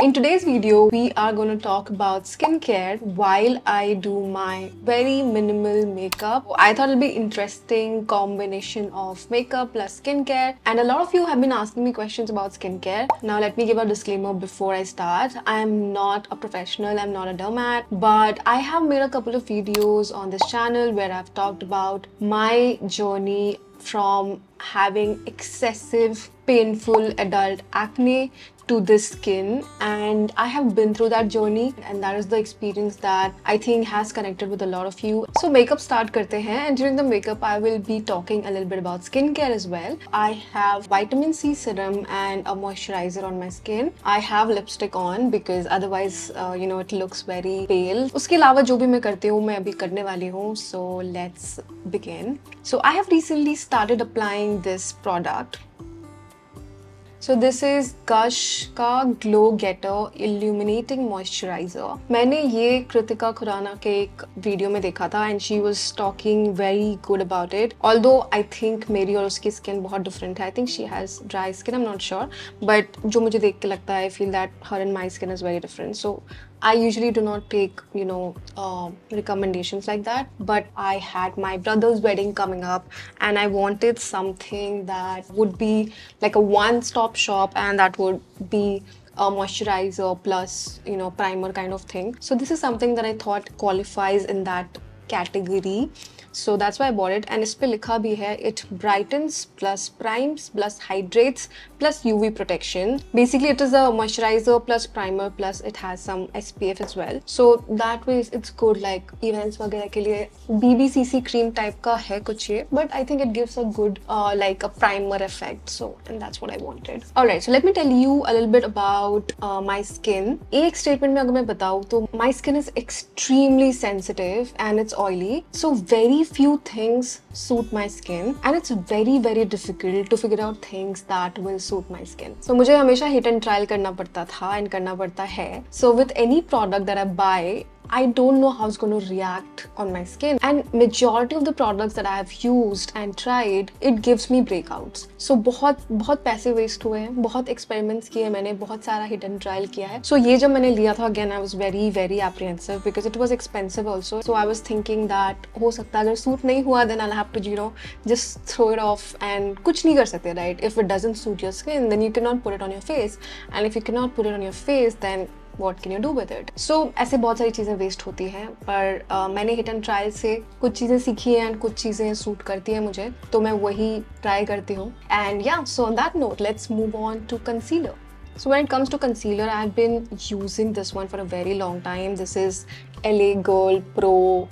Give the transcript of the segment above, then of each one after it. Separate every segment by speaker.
Speaker 1: In today's video, we are going to talk about skincare while I do my very minimal makeup. I thought it'll be interesting combination of makeup plus skincare, and a lot of you have been asking me questions about skincare. Now let me give a disclaimer before I start. I am not a professional, I'm not a dermat, but I have made a couple of videos on this channel where I've talked about my journey from having excessive painful adult acne to this skin, and I have been through that journey, and that is the experience that I think has connected with a lot of you. So makeup start karte hain, and during the makeup I will be talking a little bit about skincare as well. I have vitamin C serum and a moisturizer on my skin. I have lipstick on because otherwise it looks very pale. उसके अलावा जो भी मैं करती हूँ मैं अभी करने वाली हूँ. So let's begin. So I have recently started applying this product. So this is Gush का Glow Getter Illuminating Moisturizer. मैंने ये कृतिका खुराना के एक वीडियो में देखा था and she was talking very good about it. Although I think मेरी और उसकी skin बहुत different है. I think she has dry skin, I'm not sure. But जो मुझे देख के लगता है, I feel that her and my skin is very different. So I usually do not take, recommendations like that. But I had my brother's wedding coming up and I wanted something that would be like a one-stop shop, and that would be a moisturizer plus, primer kind of thing. So this is something that I thought qualifies in that category. So that's why I bought it, and इस पे लिखा भी है it brightens plus primes plus hydrates plus UV protection. Basically it is a moisturizer plus primer plus it has some SPF as well. So that way it's good, like events वगैरह के लिए BBCC cream type का है कुछ ये, but I think it gives a good like a primer effect. So and that's what I wanted. Alright, so let me tell you a little bit about my skin. एक statement में अगर मैं बताऊँ तो my skin is extremely sensitive and it's oily. So very few things suit my skin and it's very difficult to figure out things that will suit my skin. So मुझे हमेशा hit and trial करना पड़ता था and करना पड़ता है. So with any product that I buy, I don't know how it's going to react on my skin, and majority of the products that I have used and tried, it gives me breakouts. So बहुत पैसे waste हुए हैं, बहुत experiments किए मैंने, बहुत सारा hit and trial किया है. So ये जब मैंने लिया था, again I was very apprehensive because it was expensive also. So I was thinking that हो सकता है अगर suit नहीं हुआ then I'll have to just throw it off and कुछ नहीं कर सकते, right? If it doesn't suit your skin then you cannot put it on your face, and if you cannot put it on your face then what can you do with it? So ऐसे बहुत सारी चीज़ें waste होती हैं, पर मैंने hit and trial से कुछ चीज़ें सीखी हैं एंड कुछ चीज़ें सूट करती हैं मुझे, तो मैं वही ट्राई करती हूँ. And yeah, so on that note let's move on to concealer. So when it comes to concealer, I've been using this one for a very long time. This is LA Girl Pro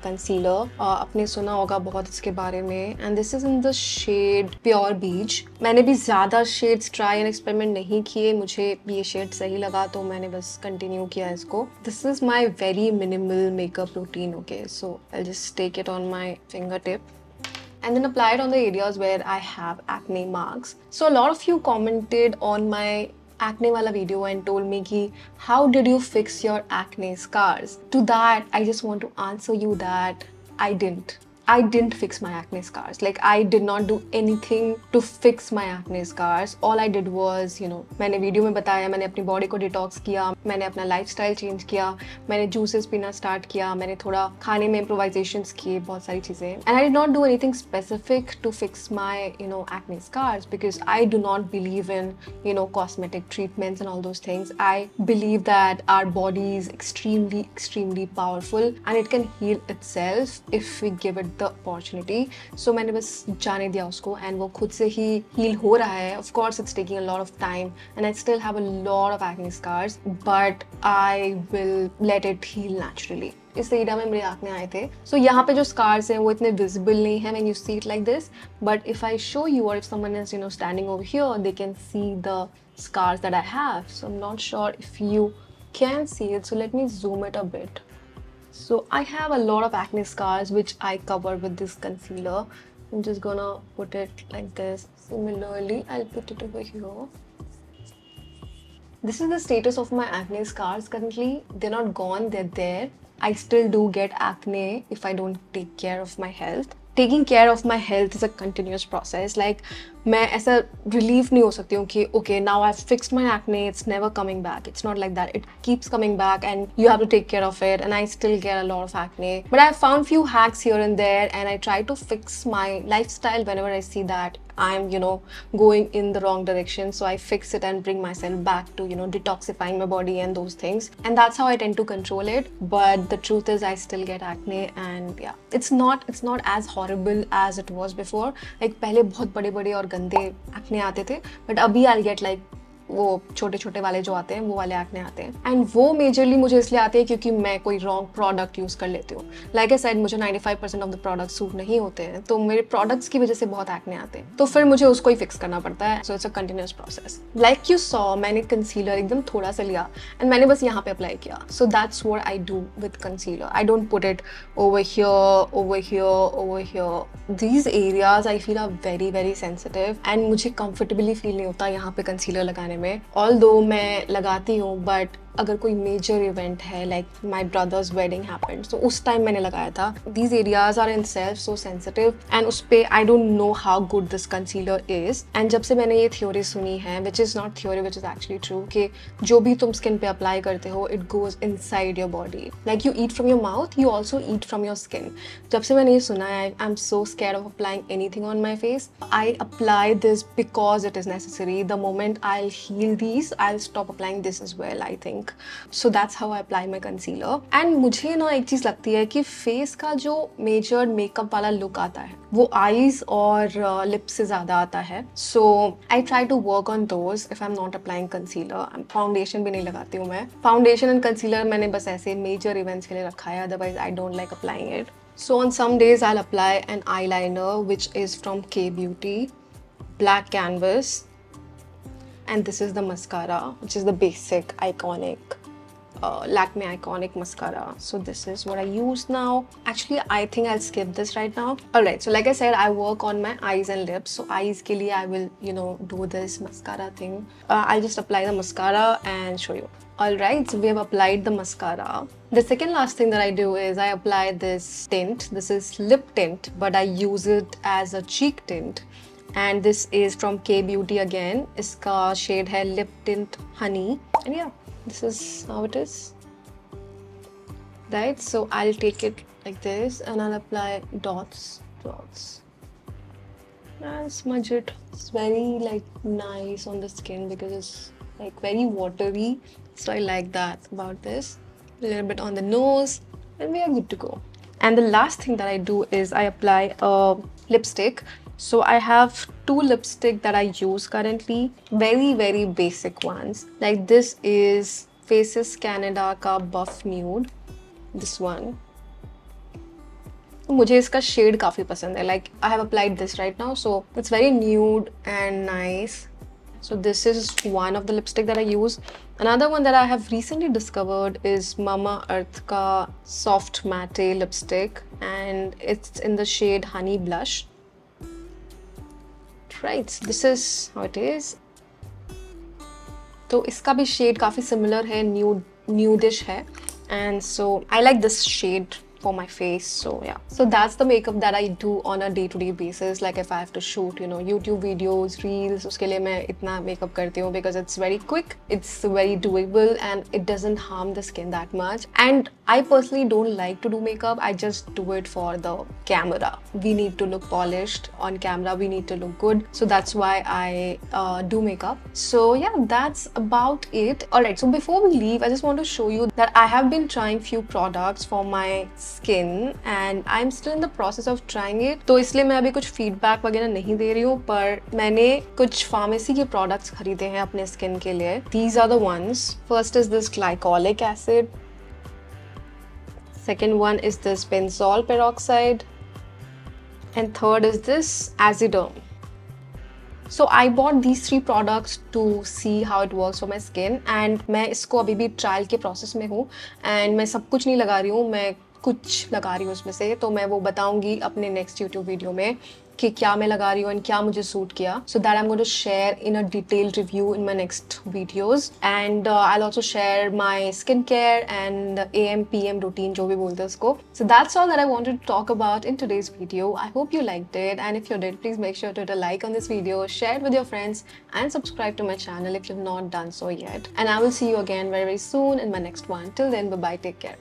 Speaker 1: concealer. आपने सुना होगा बहुत इसके बारे में, and this is in the shade Pure Beach. मैंने भी ज़्यादा shades try and experiment नहीं किए, मुझे ये shade सही लगा तो मैंने बस continue किया इसको. This is my very minimal makeup routine, okay? So I'll just take it on my fingertip and then apply it on the areas where I have acne marks. So a lot of you commented on my acne wala video and told me ki how did you fix your acne scars? To that I just want to answer you that I didn't fix my acne scars. Like I did not do anything to fix my acne scars. All I did was, मैंने video में बताया, मैंने अपनी body को detox किया, मैंने अपना lifestyle change किया, मैंने जूसेस पीना स्टार्ट किया, मैंने थोड़ा खाने में इम्प्रोवाइजेशंस किए, बहुत सारी चीज़ें. And I did not do anything specific to fix my acne scars because I do not believe in cosmetic treatments and all those things. I believe that our body is extremely powerful and it can heal itself if we give it the opportunity. So मैंने बस जाने दिया उसको and वो खुद से ही heal हो रहा है. Of course it's taking a lot of time and I still have a lot of acne scars, but I will let it heal naturally. इस एरिया में मेरे acne आए थे. So यहाँ पे जो scars हैं वो इतने visible नहीं हैं when you see it like this, but if I show you or if someone is standing over here, they can see the scars that I have. So I'm not sure if you can see it, so let me zoom it a bit. So I have a lot of acne scars which I cover with this concealer. I'm just gonna put it like this. Similarly, I'll put it over here. This is the status of my acne scars currently. They're not gone, they're there. I still do get acne if I don't take care of my health. taking care of my health is a continuous process. Like मैं ऐसा relief नहीं हो सकती हूँ कि okay now I've fixed my acne, it's never coming back. It's not like that. It keeps coming back and you have to take care of it, and I still get a lot of acne. But I found few hacks here and there, and I try to fix my lifestyle whenever I see that I'm, you know, going in the wrong direction. So I fix it and bring myself back to, you know, detoxifying my body and those things. And that's how I tend to control it. But the truth is I still get acne, and yeah, it's not as horrible as it was before. Like पहले बहुत बड़े-बड़े और गंदे acne आते थे, but अभी I'll get like वो छोटे छोटे वाले जो आते हैं वो वाले एक्ने आते हैं, एंड वो मेजरली मुझे इसलिए आते हैं क्योंकि मैं कोई रॉन्ग प्रोडक्ट यूज़ कर लेती हूँ. लाइक आई सेड, मुझे 95% ऑफ द प्रोडक्ट सूट नहीं होते हैं, तो मेरे प्रोडक्ट्स की वजह से बहुत एक्ने आते हैं, तो फिर मुझे उसको ही फिक्स करना पड़ता है. So it's a continuous process. Like you saw, मैंने कंसीलर एकदम थोड़ा सा लिया एंड मैंने बस यहाँ पे अप्लाई किया. So that's what I do with concealer. I don't put it over here, over here, over here. These areas I feel are very very sensitive, and मुझे comfortably feel नहीं होता यहाँ पे concealer लगाने में. Although मैं लगाती हूँ, but अगर कोई मेजर इवेंट है, like my brother's wedding happened, तो उस टाइम मैंने लगाया था. These areas are in self so sensitive, and उस पर I don't know how good this concealer is. And जब से मैंने ये थ्योरी सुनी है, which is not theory, which is actually true, कि जो भी तुम स्किन पे अप्लाई करते हो, it goes inside your body. Like you eat from your mouth, you also eat from your skin. जब से मैंने ये सुना है, I am so scared of applying anything on my face. I apply this because it is necessary. The moment I heal these, I stop applying this as well, I think. So that's how I apply my concealer. And मुझे ना एक चीज़ लगती है कि face का जो major makeup वाला look आता है वो आईज और लिप्स से ज़्यादा आता है. So I try to work on those if I'm not applying concealer. Foundation भी नहीं लगाती हूँ मैं. फाउंडेशन एंड कंसीलर मैंने बस ऐसे मेजर इवेंट्स के लिए रखा है, otherwise I don't like applying it. So on some days I'll apply an eyeliner which is from K Beauty, black canvas, and this is the mascara which is the basic iconic Lakme Iconic Mascara. So this is what I use now. Actually, I think I'll skip this right now. Alright, so like I said, I work on my eyes and lips. So eyes ke liye I will, you know, do this mascara thing. I'll just apply the mascara and show you. Alright, so we have applied the mascara. The second last thing that I do is I apply this tint. This is lip tint, but I use it as a cheek tint. And this is from K Beauty again. Iska shade hai Lip Tint Honey. And yeah, this is how it is, right? So I'll take it like this and I'll apply dots and smudge it. It's very like nice on the skin because it's like very watery, so I like that about this. A little bit on the nose and we are good to go. And the last thing that I do is I apply a lipstick. So I have two lipstick that I use currently, very very basic ones. Like this is Faces Canada का Buff Nude, this one. मुझे इसका shade काफ़ी पसंद है. Like I have applied this right now, so it's very nude and nice. So this is one of the lipstick that I use. Another one that I have recently discovered is Mamaearth का Soft Matte lipstick, and it's in the shade Honey Blush. Right, this is how it is. तो इसका भी shade काफ़ी similar है, nudish है, and so I like this shade for my face. So yeah, so that's the makeup that I do on a day-to-day basis. Like if I have to shoot, you know, YouTube videos, reels, उसके लिए मैं इतना makeup करती हूँ because it's very quick, it's very doable, and it doesn't harm the skin that much. And I personally don't like to do makeup. I just do it for the camera. We need to look polished on camera. We need to look good. So that's why I do makeup. So yeah, that's about it. Alright, so before we leave, I just want to show you that I have been trying few products for my skin and I'm still in the process of trying it. तो इसलिए मैं अभी कुछ feedback वगैरह नहीं दे रही हूँ, पर मैंने कुछ pharmacy के products खरीदे हैं अपने skin के लिए. These are the ones. First is this glycolic acid. Second one is this benzol peroxide. And third is this Aziderm. So I bought these three products to see how it works for my skin. And मैं इसको अभी भी trial के process में हूँ. And मैं सब कुछ नहीं लगा रही हूँ, मैं कुछ लगा रही हूँ उसमें से, तो मैं वो बताऊंगी अपने नेक्स्ट यूट्यूब वीडियो में. कि क्या मैं लगा रही हूँ and क्या मुझे सूट किया. So that I'm going to share in a detailed review in my next videos. And I'll also share my skincare and AM PM routine, जो भी बोलते हैं उसको. So that's all that I wanted to talk about in today's video. I hope you liked it, and if you did, please make sure to hit a like on this video, share it with your friends, and subscribe to my channel if you've not done so yet. And I will see you again very, very soon in my next one. Till then, bye bye, take care.